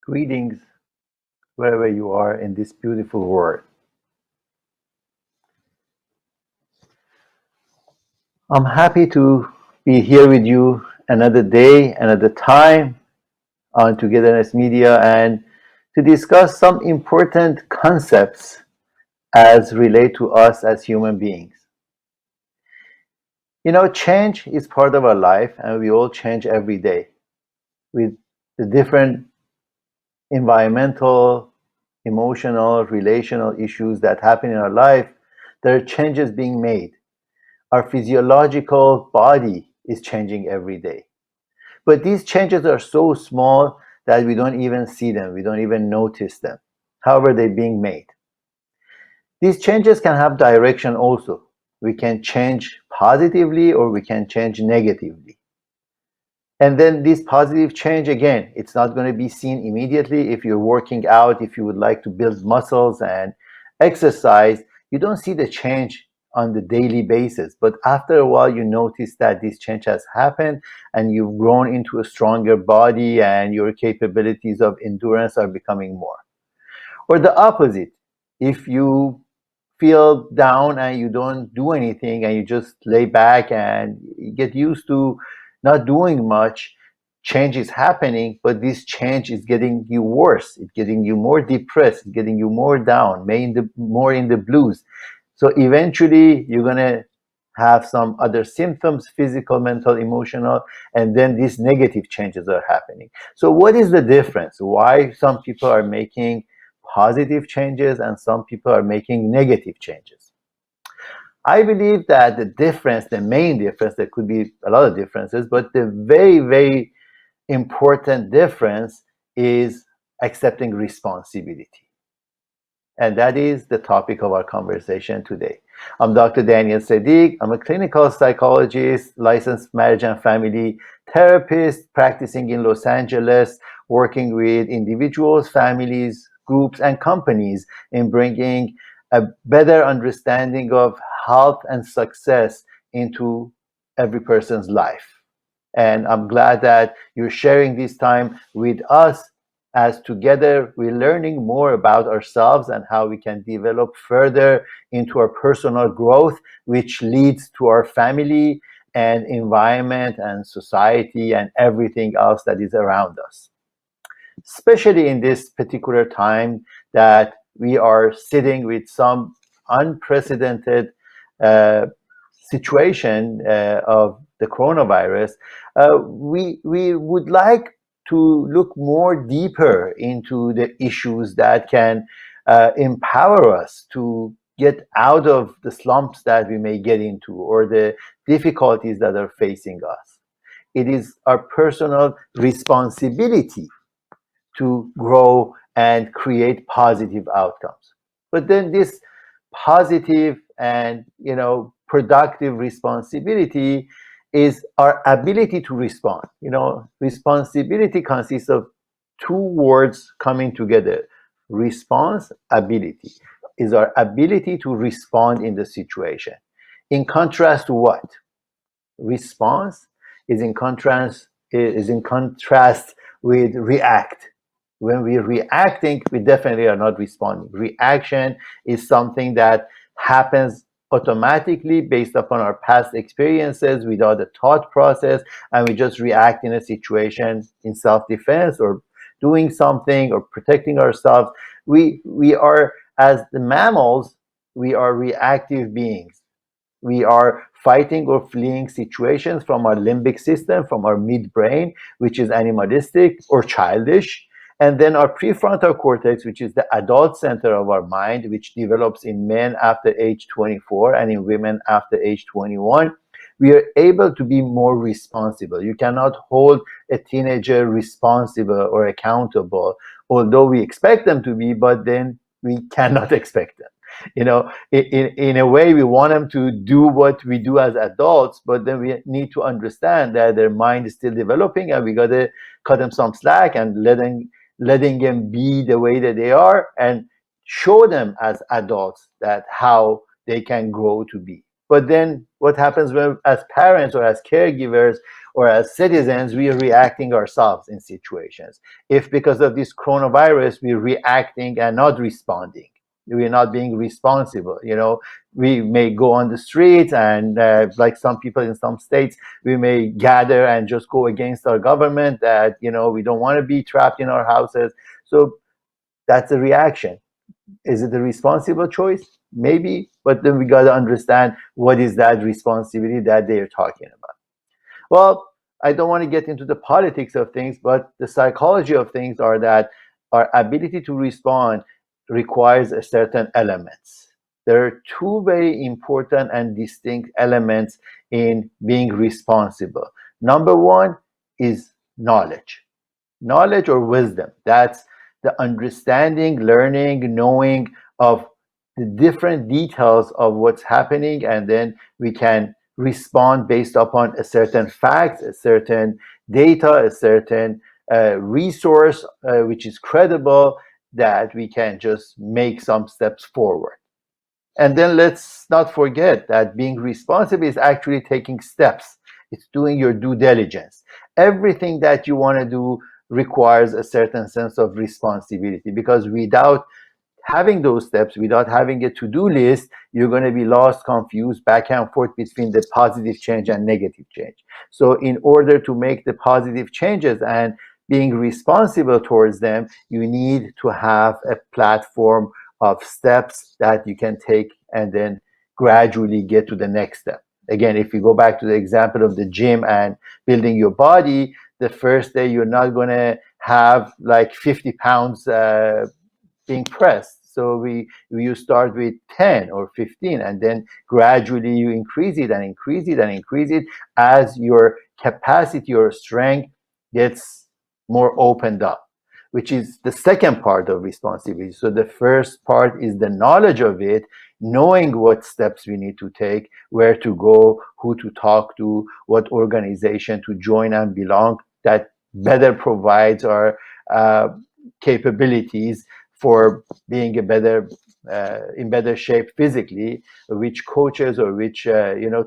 Greetings wherever you are in this beautiful world. I'm happy to be here with you another day, another time on Togetherness Media and to discuss some important concepts as relate to us as human beings. Change is part of our life and we all change every day with the different environmental, emotional, relational issues that happen in our life. There are changes being made. Our physiological body is changing every day. But these changes are so small that we don't even see them, we don't even notice them. However, they're being made. These changes can have direction also. We can change positively or we can change negatively. And then this positive change, again, it's not going to be seen immediately. If you're working out, if you would like to build muscles and exercise, you don't see the change on the daily basis. But after a while, you notice that this change has happened and you've grown into a stronger body and your capabilities of endurance are becoming more. Or the opposite, if you feel down and you don't do anything and you just lay back and you get used to not doing much, change is happening, but this change is getting you worse. It's getting you more depressed, it's getting you more down, more in the blues. So eventually you're going to have some other symptoms, physical, mental, emotional, and then these negative changes are happening. So what is the difference? Why some people are making positive changes and some people are making negative changes? I believe that the main difference, there could be a lot of differences, but the very, very important difference is accepting responsibility. And that is the topic of our conversation today. I'm Dr. Daneil Sadiq. I'm a clinical psychologist, licensed marriage and family therapist, practicing in Los Angeles, working with individuals, families, groups, and companies in bringing a better understanding of health and success into every person's life. And I'm glad that you're sharing this time with us, as together we're learning more about ourselves and how we can develop further into our personal growth, which leads to our family and environment and society and everything else that is around us. Especially in this particular time that we are sitting with some unprecedented uh, situation of the coronavirus, we would like to look more deeper into the issues that can empower us to get out of the slumps that we may get into or the difficulties that are facing us. It is our personal responsibility to grow and create positive outcomes. But then this positive and productive responsibility is our ability to respond. Responsibility consists of two words coming together. Response ability is our ability to respond in the situation. In contrast to what? Response is in contrast with react. When we're reacting, we definitely are not responding. Reaction is something that happens automatically based upon our past experiences without a thought process, and we just react in a situation in self-defense or doing something or protecting ourselves. We are, as the mammals, we are reactive beings. We are fighting or fleeing situations from our limbic system, from our midbrain, which is animalistic or childish. And then our prefrontal cortex, which is the adult center of our mind, which develops in men after age 24 and in women after age 21. We are able to be more responsible. You cannot hold a teenager responsible or accountable, although we expect them to be, but then we cannot expect them. In a way, we want them to do what we do as adults, but then we need to understand that their mind is still developing and we got to cut them some slack and letting them be the way that they are and show them as adults that how they can grow to be. But then what happens when, as parents or as caregivers or as citizens, we are reacting ourselves in situations? If because of this coronavirus, we're reacting and not responding, we're not being responsible. We may go on the streets and like some people in some states, we may gather and just go against our government that, we don't want to be trapped in our houses. So that's a reaction. Is it a responsible choice? Maybe, but then we got to understand what is that responsibility that they are talking about. Well, I don't want to get into the politics of things, but the psychology of things are that our ability to respond requires a certain elements. There are two very important and distinct elements in being responsible. Number one is knowledge. Knowledge or wisdom. That's the understanding, learning, knowing of the different details of what's happening, and then we can respond based upon a certain fact, a certain data, a certain resource which is credible, that we can just make some steps forward. And then let's not forget that being responsible is actually taking steps. It's doing your due diligence. Everything that you want to do requires a certain sense of responsibility, because without having those steps, without having a to-do list, you're going to be lost, confused, back and forth between the positive change and negative change. So in order to make the positive changes and being responsible towards them, you need to have a platform of steps that you can take and then gradually get to the next step. Again, if you go back to the example of the gym and building your body, the first day you're not going to have like 50 pounds being pressed. So you start with 10 or 15, and then gradually you increase it and increase it and increase it as your capacity or strength gets more opened up, which is the second part of responsibility. So the first part is the knowledge of it, knowing what steps we need to take, where to go, who to talk to, what organization to join and belong, that better provides our capabilities for being a better in better shape physically, which coaches or which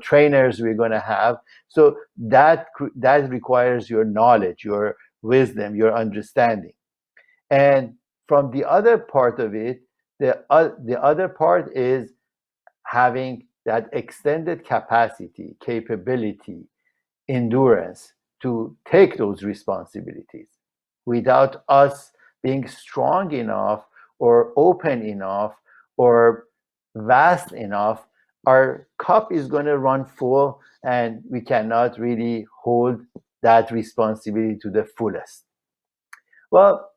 trainers we're going to have. So that requires your knowledge, your wisdom, your understanding. And from the other part of it, the other part is having that extended capacity, capability, endurance to take those responsibilities. Without us being strong enough or open enough or vast enough, our cup is going to run full and we cannot really hold that responsibility to the fullest. Well,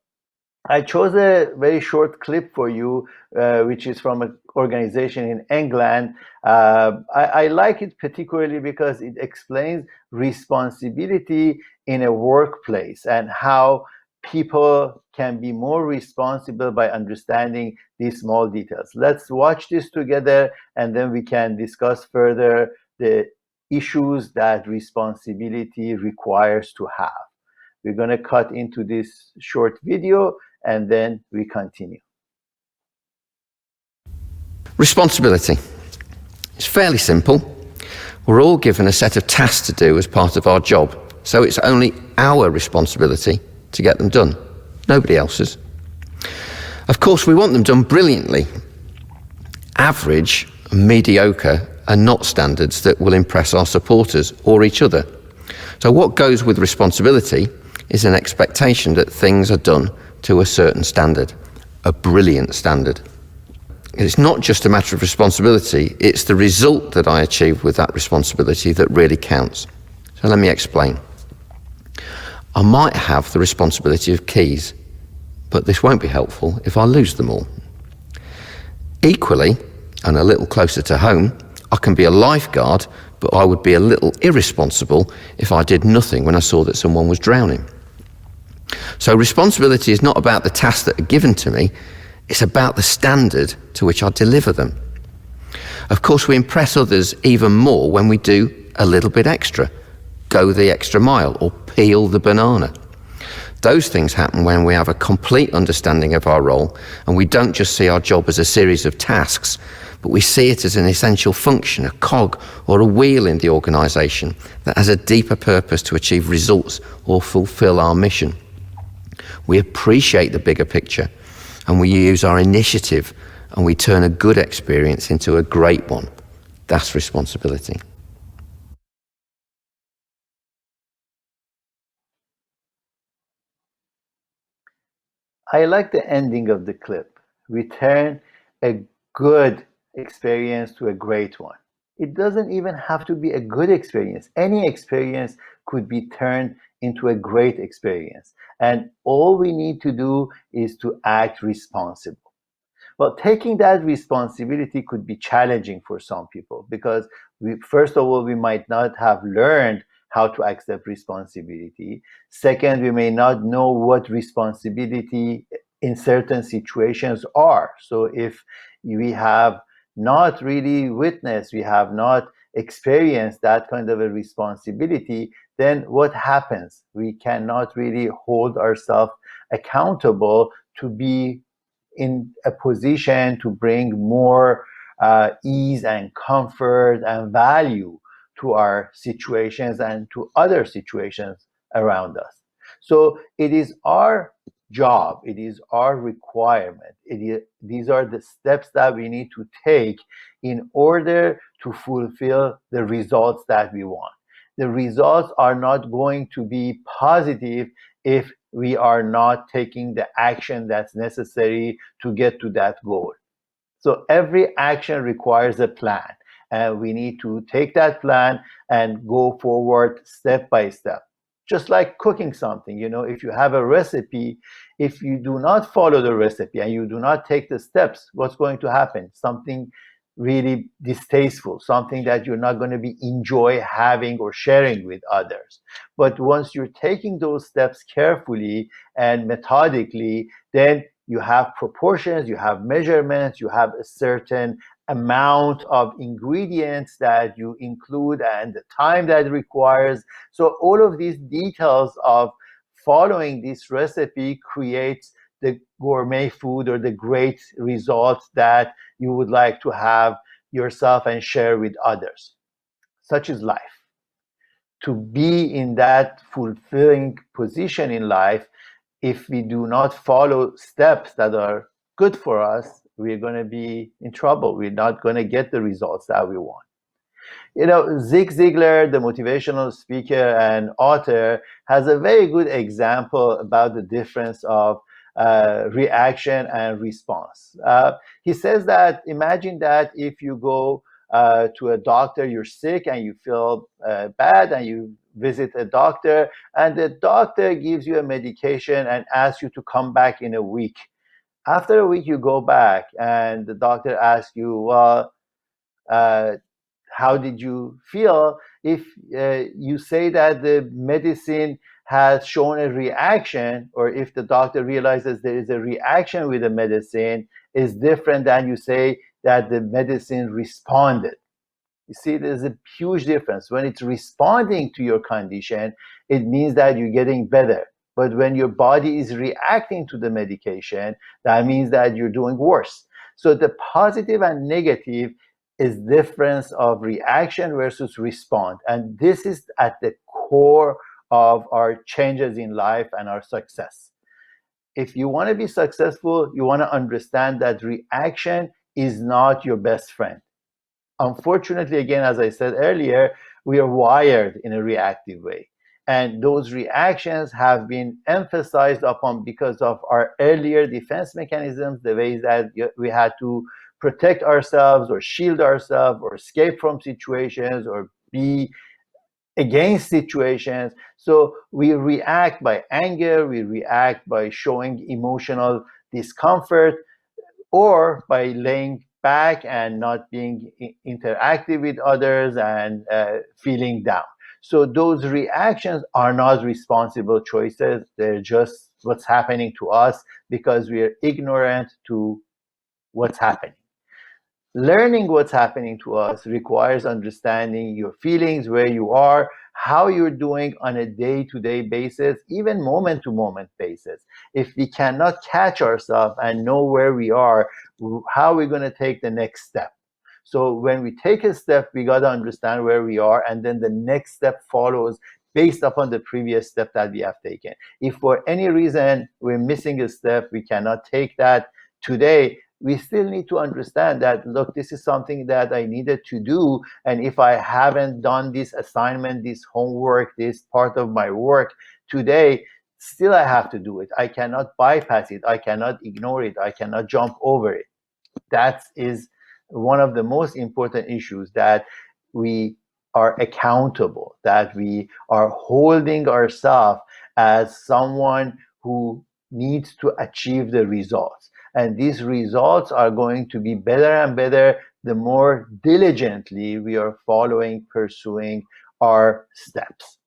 I chose a very short clip for you, which is from an organization in England. I like it particularly because it explains responsibility in a workplace and how people can be more responsible by understanding these small details. Let's watch this together, and then we can discuss further the issues that responsibility requires to have. We're going to cut into this short video and then we continue. Responsibility. It's fairly simple. We're all given a set of tasks to do as part of our job, so it's only our responsibility to get them done, nobody else's. Of course, we want them done brilliantly. Average and mediocre are not standards that will impress our supporters or each other. So what goes with responsibility is an expectation that things are done to a certain standard, a brilliant standard. It's not just a matter of responsibility, it's the result that I achieve with that responsibility that really counts. So let me explain. I might have the responsibility of keys, but this won't be helpful if I lose them all. Equally, and a little closer to home, I can be a lifeguard, but I would be a little irresponsible if I did nothing when I saw that someone was drowning. So responsibility is not about the tasks that are given to me, it's about the standard to which I deliver them. Of course, we impress others even more when we do a little bit extra, go the extra mile, or peel the banana. Those things happen when we have a complete understanding of our role and we don't just see our job as a series of tasks, but we see it as an essential function, a cog or a wheel in the organisation that has a deeper purpose to achieve results or fulfil our mission. We appreciate the bigger picture, and we use our initiative, and we turn a good experience into a great one. That's responsibility. I like the ending of the clip. We turn a good experience to a great one. It doesn't even have to be a good experience. Any experience could be turned into a great experience. And all we need to do is to act responsible. Well, taking that responsibility could be challenging for some people because first of all, we might not have learned how to accept responsibility. Second, we may not know what responsibility in certain situations are. So if we have not really witnessed, we have not experienced that kind of a responsibility, then what happens? We cannot really hold ourselves accountable to be in a position to bring more ease and comfort and value to our situations and to other situations around us. So it is our job, it is our requirement. These are the steps that we need to take in order to fulfill the results that we want. The results are not going to be positive if we are not taking the action that's necessary to get to that goal. So every action requires a plan, and we need to take that plan and go forward step by step. Just like cooking something, if you have a recipe, if you do not follow the recipe and you do not take the steps, what's going to happen? Something really distasteful, something that you're not going to be enjoy having or sharing with others. But once you're taking those steps carefully and methodically, then you have proportions, you have measurements, you have a certain amount of ingredients that you include and the time that it requires. So all of these details of following this recipe creates the gourmet food or the great results that you would like to have yourself and share with others. Such is life. To be in that fulfilling position in life, if we do not follow steps that are good for us, we're going to be in trouble. We're not going to get the results that we want. Zig Ziglar, the motivational speaker and author, has a very good example about the difference of reaction and response. He says that imagine that if you go to a doctor, you're sick and you feel bad, and you visit a doctor, and the doctor gives you a medication and asks you to come back in a week. After a week, you go back, and the doctor asks you, well, uh, how did you feel? If you say that the medicine has shown a reaction, or if the doctor realizes there is a reaction with the medicine, is different than you say that the medicine responded. You see, there's a huge difference. When it's responding to your condition, it means that you're getting better. But when your body is reacting to the medication, that means that you're doing worse. So the positive and negative is difference of reaction versus respond. And this is at the core of our changes in life and our success. If you want to be successful, you want to understand that reaction is not your best friend. Unfortunately, again, as I said earlier, we are wired in a reactive way. And those reactions have been emphasized upon because of our earlier defense mechanisms, the ways that we had to protect ourselves or shield ourselves or escape from situations or be against situations. So we react by anger, we react by showing emotional discomfort, or by laying back and not being interactive with others and feeling down. So those reactions are not responsible choices. They're just what's happening to us because we are ignorant to what's happening. Learning what's happening to us requires understanding your feelings, where you are, how you're doing on a day-to-day basis, even moment-to-moment basis. If we cannot catch ourselves and know where we are, how are we going to take the next step? So when we take a step, we got to understand where we are, and then the next step follows based upon the previous step that we have taken. If for any reason we're missing a step, we cannot take that today, we still need to understand that, look, this is something that I needed to do. And if I haven't done this assignment, this homework, this part of my work today, still I have to do it. I cannot bypass it. I cannot ignore it. I cannot jump over it. That is one of the most important issues, that we are accountable, that we are holding ourselves as someone who needs to achieve the results. And these results are going to be better and better the more diligently we are following, pursuing our steps.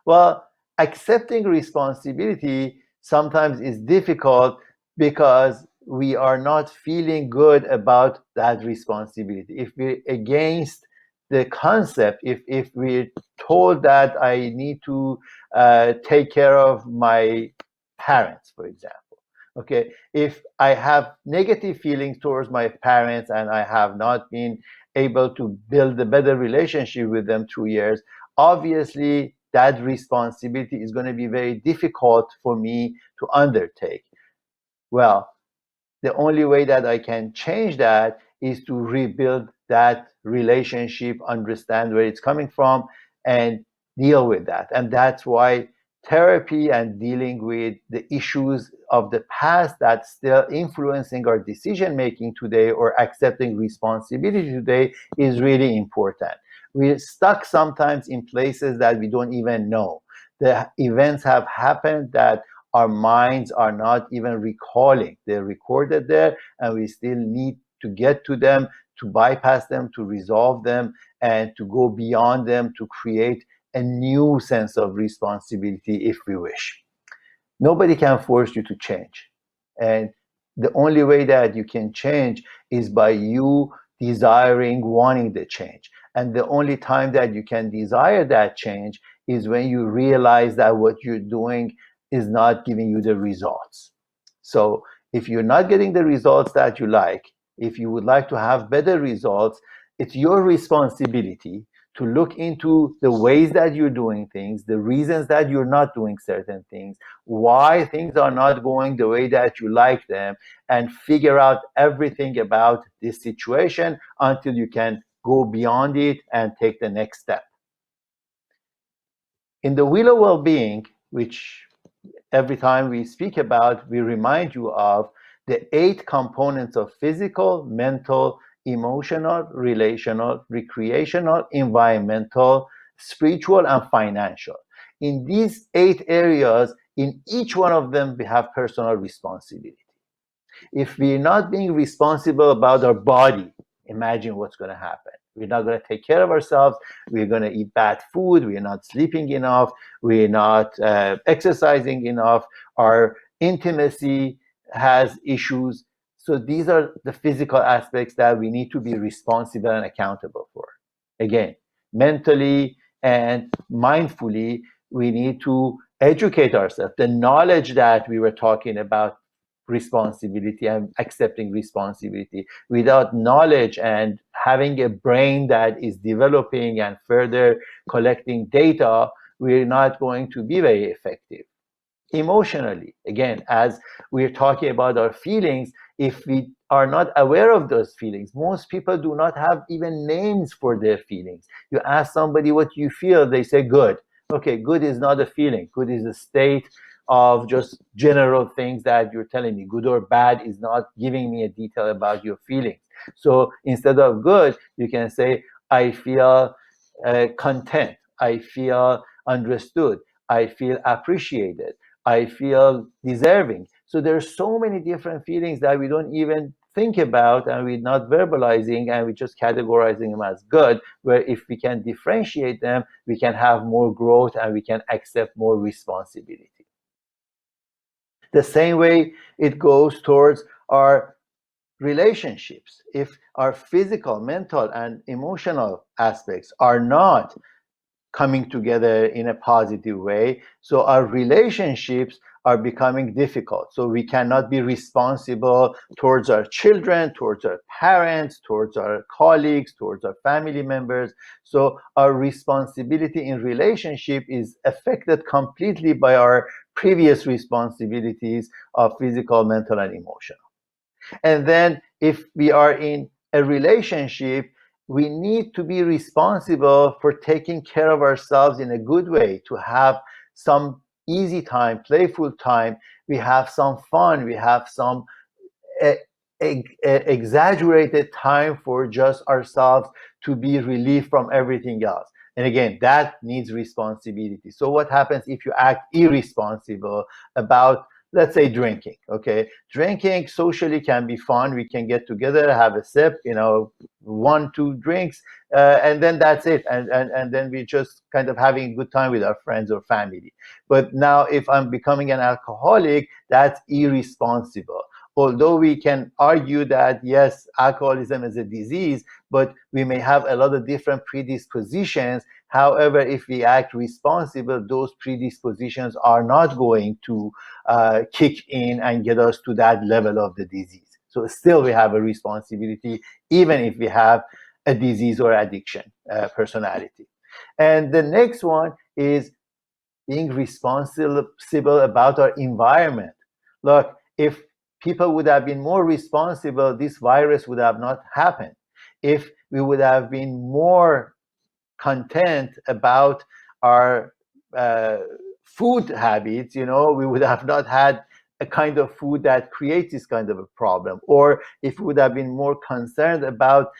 Well, accepting responsibility sometimes is difficult because we are not feeling good about that responsibility. If we're against the concept, if we're told that I need to take care of my parents, for example, okay, if I have negative feelings towards my parents and I have not been able to build a better relationship with them through years, obviously that responsibility is going to be very difficult for me to undertake. Well, the only way that I can change that is to rebuild that relationship, understand where it's coming from, and deal with that. And that's why therapy and dealing with the issues of the past that's still influencing our decision making today, or accepting responsibility today, is really important. We're stuck sometimes in places that we don't even know. The events have happened that our minds are not even recalling. They're recorded there, and we still need to get to them, to bypass them, to resolve them, and to go beyond them, to create a new sense of responsibility if we wish. Nobody can force you to change. And the only way that you can change is by you desiring, wanting the change. And the only time that you can desire that change is when you realize that what you're doing is not giving you the results. So if you're not getting the results that you like, if you would like to have better results, it's your responsibility to look into the ways that you're doing things, the reasons that you're not doing certain things, why things are not going the way that you like them, and figure out everything about this situation until you can go beyond it and take the next step. In the wheel of well-being, which every time we speak about, we remind you of the 8 components of physical, mental, emotional, relational, recreational, environmental, spiritual, and financial. In these 8 areas, in each one of them, we have personal responsibility. If we're not being responsible about our body, imagine what's going to happen. We're not going to take care of ourselves. We're going to eat bad food. We're not sleeping enough. We're not exercising enough. Our intimacy has issues. So these are the physical aspects that we need to be responsible and accountable for. Again, mentally and mindfully, we need to educate ourselves. The knowledge that we were talking about, responsibility and accepting responsibility, without knowledge and having a brain that is developing and further collecting data, we're not going to be very effective. Emotionally, again, as we're talking about our feelings, if we are not aware of those feelings, most people do not have even names for their feelings. You ask somebody what you feel, they say good. Okay, good is not a feeling. Good is a state of just general things that you're telling me. Good or bad is not giving me a detail about your feelings. So instead of good, you can say, I feel content. I feel understood. I feel appreciated. I feel deserving. So there's so many different feelings that we don't even think about, and we're not verbalizing, and we're just categorizing them as good, where if we can differentiate them, we can have more growth and we can accept more responsibility. The same way it goes towards our relationships. If our physical, mental, and emotional aspects are not coming together in a positive way, so our relationships are becoming difficult. So we cannot be responsible towards our children, towards our parents, towards our colleagues, towards our family members. So our responsibility in relationship is affected completely by our previous responsibilities of physical, mental, and emotional. And then if we are in a relationship, we need to be responsible for taking care of ourselves in a good way, to have some easy time, playful time. We have some fun. We have some e- exaggerated time for just ourselves to be relieved from everything else. And again, that needs responsibility. So what happens if you act irresponsible about, let's say, drinking? Okay, drinking socially can be fun. We can get together, have a sip, 1, 2 drinks, and then that's it. And then we just kind of having a good time with our friends or family. But now if I'm becoming an alcoholic, that's irresponsible. Although we can argue that yes, alcoholism is a disease, but we may have a lot of different predispositions. However, if we act responsible, those predispositions are not going to kick in and get us to that level of the disease. So still we have a responsibility, even if we have a disease or addiction personality. And the next one is being responsible about our environment. Look, if people would have been more responsible, this virus would have not happened. If we would have been more content about our uh, food habits, we would have not had a kind of food that creates this kind of a problem. Or if we would have been more concerned about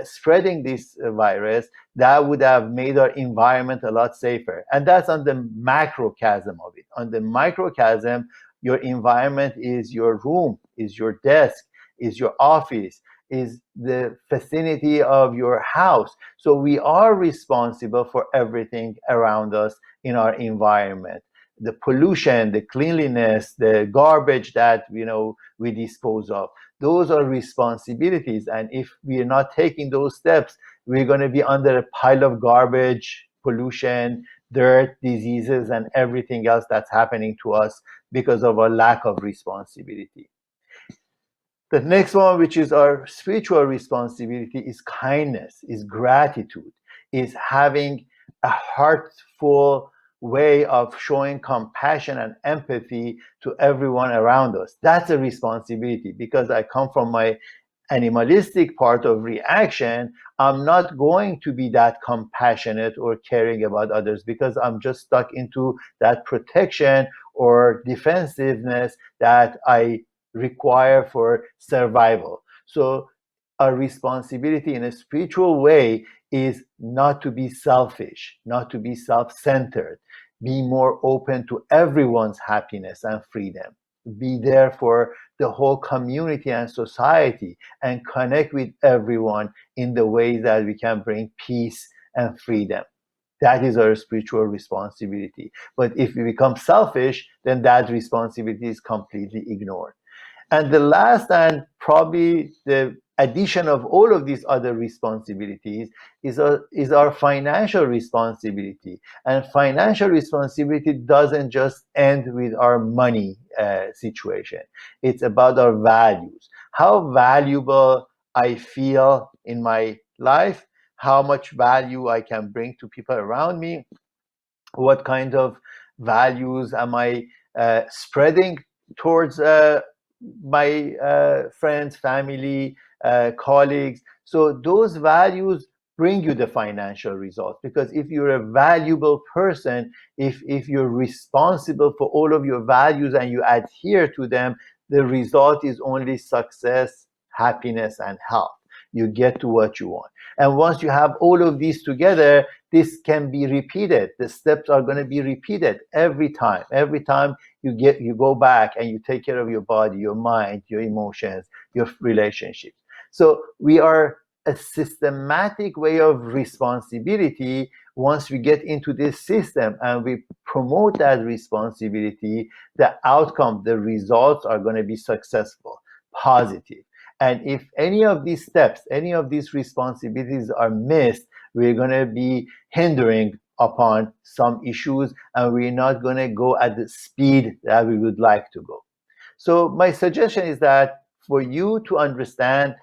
spreading this virus, that would have made our environment a lot safer. And that's on the macrocosm of it. On the microcosm, your environment is your room, is your desk, is your office, is the vicinity of your house. So we are responsible for everything around us in our environment. The pollution, the cleanliness, the garbage that we dispose of. Those are responsibilities. And if we are not taking those steps, we're going to be under a pile of garbage, pollution, dirt, diseases, and everything else that's happening to us because of our lack of responsibility. The next one, which is our spiritual responsibility, is kindness, is gratitude, is having a heartful way of showing compassion and empathy to everyone around us. That's a responsibility. Because I come from my animalistic part of reaction, I'm not going to be that compassionate or caring about others, because I'm just stuck into that protection or defensiveness that I require for survival. So our responsibility in a spiritual way is not to be selfish, not to be self-centered, be more open to everyone's happiness and freedom, be there for the whole community and society, and connect with everyone in the ways that we can bring peace and freedom. That is our spiritual responsibility. But if we become selfish, then that responsibility is completely ignored. And the last, and probably the addition of all of these other responsibilities, is our financial responsibility. And financial responsibility doesn't just end with our money situation. It's about our values. How valuable I feel in my life, how much value I can bring to people around me, what kind of values am I spreading towards my friends, family, colleagues. So those values bring you the financial results. Because if you're a valuable person, if you're responsible for all of your values and you adhere to them, the result is only success, happiness, and health. You get to what you want. And once you have all of these together, this can be repeated. The steps are going to be repeated every time. Every time you go back and you take care of your body, your mind, your emotions, your relationships. So we are a systematic way of responsibility. Once we get into this system and we promote that responsibility, the outcome, the results are going to be successful, positive. And if any of these steps, any of these responsibilities are missed, we're going to be hindering upon some issues, and we're not going to go at the speed that we would like to go. So my suggestion is that for you to understand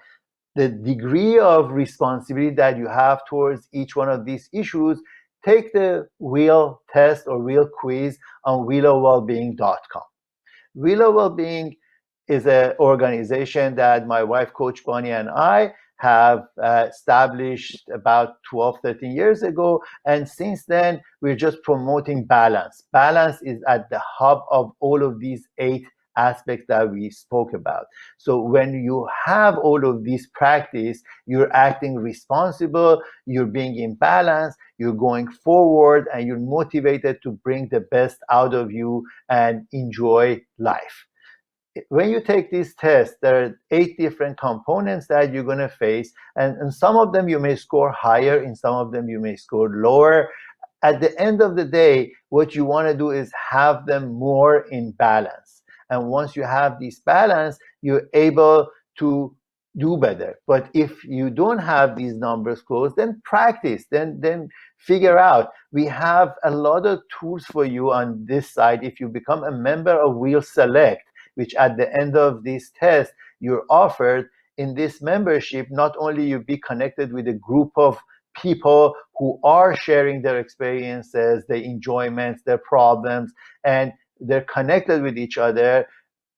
the degree of responsibility that you have towards each one of these issues, take the wheel test or wheel quiz on willowwellbeing.com. Willow Wellbeing is an organization that my wife, Coach Bonnie, and I have established about 12, 13 years ago. And since then, we're just promoting balance. Balance is at the hub of all of these 8 aspects that we spoke about. So when you have all of these practice, you're acting responsible, you're being in balance, you're going forward, and you're motivated to bring the best out of you and enjoy life. When you take this test, there are 8 different components that you're going to face, and some of them you may score higher, in some of them you may score lower. At the end of the day, what you want to do is have them more in balance. And once you have this balance, you're able to do better. But if you don't have these numbers close, then practice, then figure out. We have a lot of tools for you on this side. If you become a member of Wheel Select, which at the end of this test, you're offered in this membership, not only you be connected with a group of people who are sharing their experiences, their enjoyments, their problems, and they're connected with each other.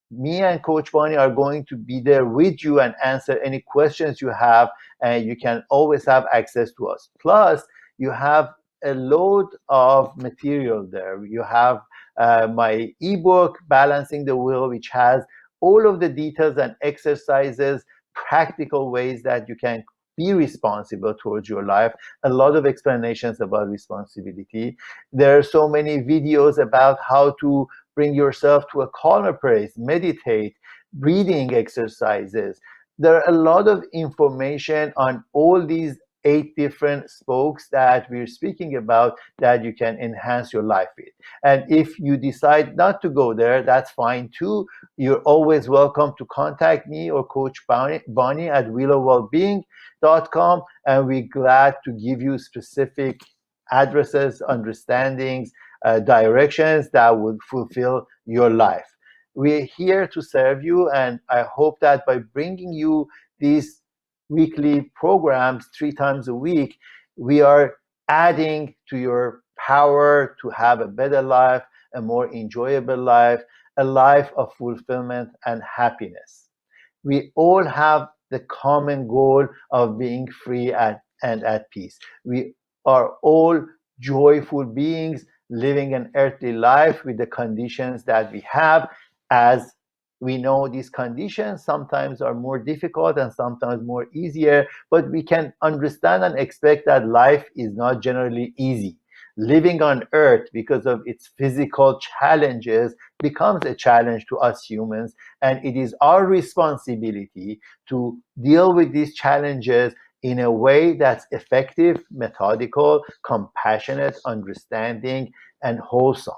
Me and Coach Bonnie are going to be there with you and answer any questions you have, and you can always have access to us. Plus, you have a load of material there. You have my ebook, Balancing the Wheel, which has all of the details and exercises, practical ways that you can be responsible towards your life, a lot of explanations about responsibility. There are so many videos about how to bring yourself to a calmer place, meditate, breathing exercises. There are a lot of information on all these 8 different spokes that we're speaking about that you can enhance your life with. And if you decide not to go there, that's fine too. You're always welcome to contact me or Coach Bonnie at willowwellbeing.com, and we're glad to give you specific addresses, understandings, directions that would fulfill your life. We're here to serve you, and I hope that by bringing you these weekly programs 3 times a week, we are adding to your power to have a better life, a more enjoyable life, a life of fulfillment and happiness. We all have the common goal of being free and at peace. We are all joyful beings living an earthly life with the conditions that we have. As we know, these conditions sometimes are more difficult and sometimes more easier, but we can understand and expect that life is not generally easy. Living on earth, because of its physical challenges, becomes a challenge to us humans, and it is our responsibility to deal with these challenges in a way that's effective, methodical, compassionate, understanding, and wholesome.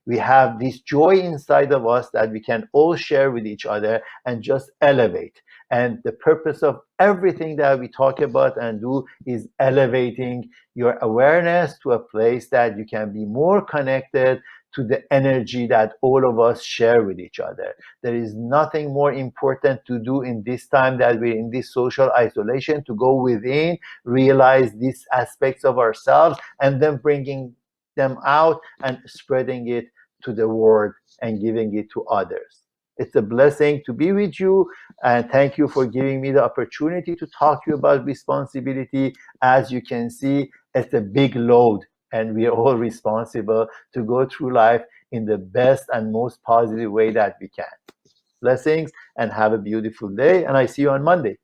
We have this joy inside of us that we can all share with each other and just elevate. And the purpose of everything that we talk about and do is elevating your awareness to a place that you can be more connected to the energy that all of us share with each other. There is nothing more important to do in this time that we're in this social isolation, to go within, realize these aspects of ourselves, and then bringing them out and spreading it to the world and giving it to others. It's a blessing to be with you, and thank you for giving me the opportunity to talk to you about responsibility. As you can see, it's a big load, and we are all responsible to go through life in the best and most positive way that we can. Blessings, and have a beautiful day, and I see you on Monday.